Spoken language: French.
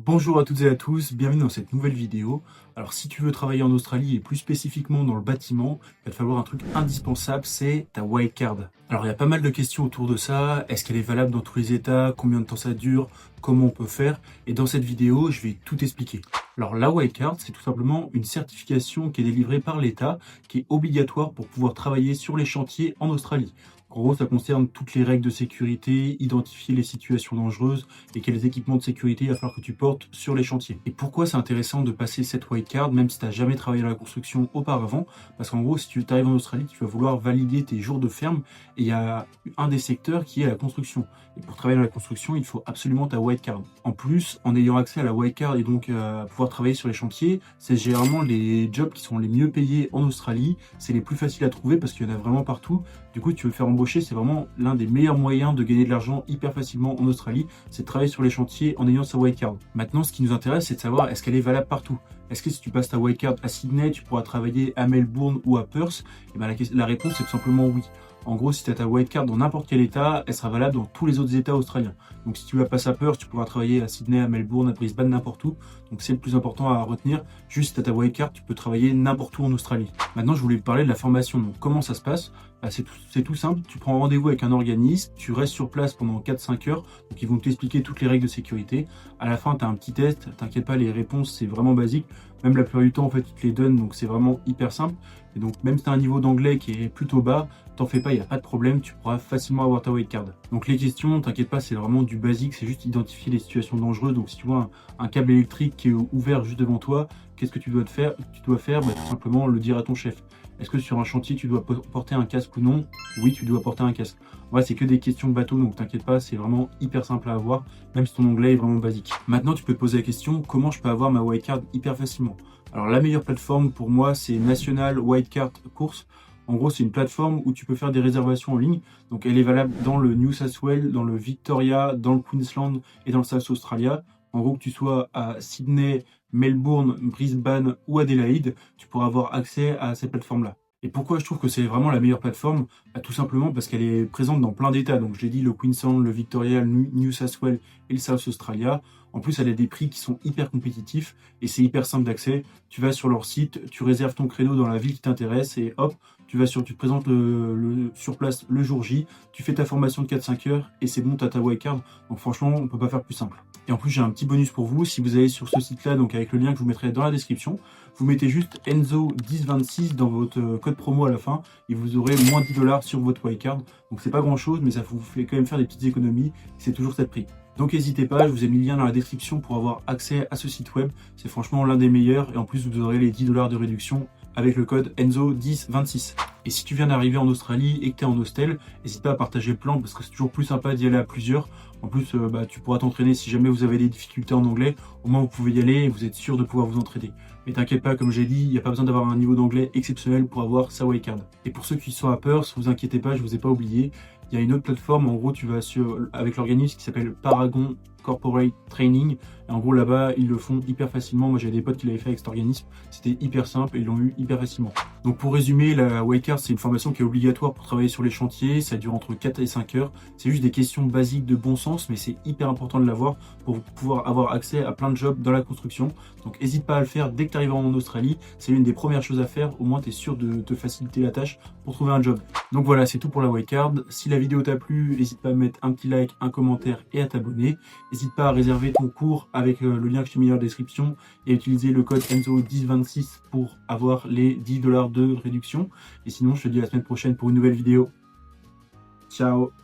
Bonjour à toutes et à tous, bienvenue dans cette nouvelle vidéo. Alors si tu veux travailler en Australie et plus spécifiquement dans le bâtiment, il va te falloir un truc indispensable, c'est ta wildcard. Alors il y a pas mal de questions autour de ça, est-ce qu'elle est valable dans tous les états, combien de temps ça dure, comment on peut faire, et dans cette vidéo je vais tout expliquer. Alors la wildcard c'est tout simplement une certification qui est délivrée par l'État, qui est obligatoire pour pouvoir travailler sur les chantiers en Australie. En gros, ça concerne toutes les règles de sécurité, identifier les situations dangereuses et quels équipements de sécurité il va falloir que tu portes sur les chantiers. Et pourquoi c'est intéressant de passer cette wildcard, même si tu n'as jamais travaillé dans la construction auparavant? Parce qu'en gros, si tu arrives en Australie, tu vas vouloir valider tes jours de ferme et il y a un des secteurs qui est la construction. Et pour travailler dans la construction, il faut absolument ta wildcard. En plus, en ayant accès à la wildcard et donc pouvoir travailler sur les chantiers, c'est généralement les jobs qui sont les mieux payés en Australie. C'est les plus faciles à trouver parce qu'il y en a vraiment partout. Du coup, tu veux faire embaucher, c'est vraiment l'un des meilleurs moyens de gagner de l'argent hyper facilement en Australie, c'est de travailler sur les chantiers en ayant sa wildcard. Maintenant, ce qui nous intéresse, c'est de savoir est-ce qu'elle est valable partout. Est-ce que si tu passes ta wildcard à Sydney, tu pourras travailler à Melbourne ou à Perth? Et ben la réponse est tout simplement oui. En gros, si tu as ta wildcard dans n'importe quel état, elle sera valable dans tous les autres états australiens. Donc si tu vas passer à Perth, tu pourras travailler à Sydney, à Melbourne, à Brisbane, n'importe où. Donc c'est le plus important à retenir. Juste si tu as ta wildcard, tu peux travailler n'importe où en Australie. Maintenant, je voulais vous parler de la formation. Donc comment ça se passe? C'est tout simple, tu prends rendez-vous avec un organisme, tu restes sur place pendant 4-5 heures, donc ils vont t'expliquer toutes les règles de sécurité. À la fin, tu as un petit test, t'inquiète pas, les réponses c'est vraiment basique, même la plupart du temps en fait ils te les donnent, donc c'est vraiment hyper simple. Et donc même si tu as un niveau d'anglais qui est plutôt bas, t'en fais pas, il n'y a pas de problème, tu pourras facilement avoir ta wildcard. Donc les questions, t'inquiète pas, c'est vraiment du basique, c'est juste identifier les situations dangereuses. Donc si tu vois un câble électrique qui est ouvert juste devant toi, qu'est-ce que tu dois faire? Tout simplement le dire à ton chef. Est-ce que sur un chantier, tu dois porter un casque ou non? Oui, tu dois porter un casque. Ouais, c'est que des questions bateau, donc t'inquiète pas, c'est vraiment hyper simple à avoir, même si ton anglais est vraiment basique. Maintenant, tu peux te poser la question, comment je peux avoir ma wildcard hyper facilement? Alors, la meilleure plateforme pour moi, c'est National Wildcard Course. En gros, c'est une plateforme où tu peux faire des réservations en ligne. Donc, elle est valable dans le New South Wales, dans le Victoria, dans le Queensland et dans le South Australia. En gros, que tu sois à Sydney, Melbourne, Brisbane ou Adélaïde, tu pourras avoir accès à ces plateformes-là. Et pourquoi je trouve que c'est vraiment la meilleure plateforme? Tout simplement parce qu'elle est présente dans plein d'états. Donc, j'ai dit le Queensland, le Victoria, le New South Wales et le South Australia. En plus, elle a des prix qui sont hyper compétitifs et c'est hyper simple d'accès. Tu vas sur leur site, tu réserves ton créneau dans la ville qui t'intéresse et hop, tu te présentes sur place le jour J, tu fais ta formation de 4-5 heures et c'est bon, tu as ta wildcard. Donc franchement, on peut pas faire plus simple. Et en plus, j'ai un petit bonus pour vous. Si vous allez sur ce site-là, donc avec le lien que je vous mettrai dans la description, vous mettez juste Enzo1026 dans votre code promo à la fin et vous aurez moins 10$ sur votre wildcard. Donc c'est pas grand-chose, mais ça vous fait quand même faire des petites économies. C'est toujours cette prix. Donc n'hésitez pas, je vous ai mis le lien dans la description pour avoir accès à ce site web. C'est franchement l'un des meilleurs et en plus vous aurez les 10$ de réduction avec le code Enzo1026. Et si tu viens d'arriver en Australie et que tu es en hostel, n'hésite pas à partager le plan parce que c'est toujours plus sympa d'y aller à plusieurs. En plus, tu pourras t'entraîner si jamais vous avez des difficultés en anglais. Au moins, vous pouvez y aller et vous êtes sûr de pouvoir vous entraider. Mais t'inquiète pas, comme j'ai dit, il n'y a pas besoin d'avoir un niveau d'anglais exceptionnel pour avoir sa wildcard. Et pour ceux qui sont à Perth, vous inquiétez pas, je vous ai pas oublié. Il y a une autre plateforme, en gros, tu vas avec l'organisme qui s'appelle Paragon Corporate Training. Et en gros, là-bas, ils le font hyper facilement. Moi, j'ai des potes qui l'avaient fait avec cet organisme. C'était hyper simple et ils l'ont eu hyper facilement. Donc, pour résumer, la wildcard, c'est une formation qui est obligatoire pour travailler sur les chantiers. Ça dure entre 4 et 5 heures. C'est juste des questions basiques de bon sens, mais c'est hyper important de l'avoir pour pouvoir avoir accès à plein de jobs dans la construction. Donc, n'hésite pas à le faire dès que tu arrives en Australie. C'est l'une des premières choses à faire. Au moins, tu es sûr de te faciliter la tâche pour trouver un job. Donc voilà, c'est tout pour la wildcard. Si la vidéo t'a plu, n'hésite pas à mettre un petit like, un commentaire et à t'abonner. N'hésite pas à réserver ton cours avec le lien que je t'ai mis dans la description et à utiliser le code Enzo1026 pour avoir les 10$ de réduction. Et sinon, je te dis à la semaine prochaine pour une nouvelle vidéo. Ciao!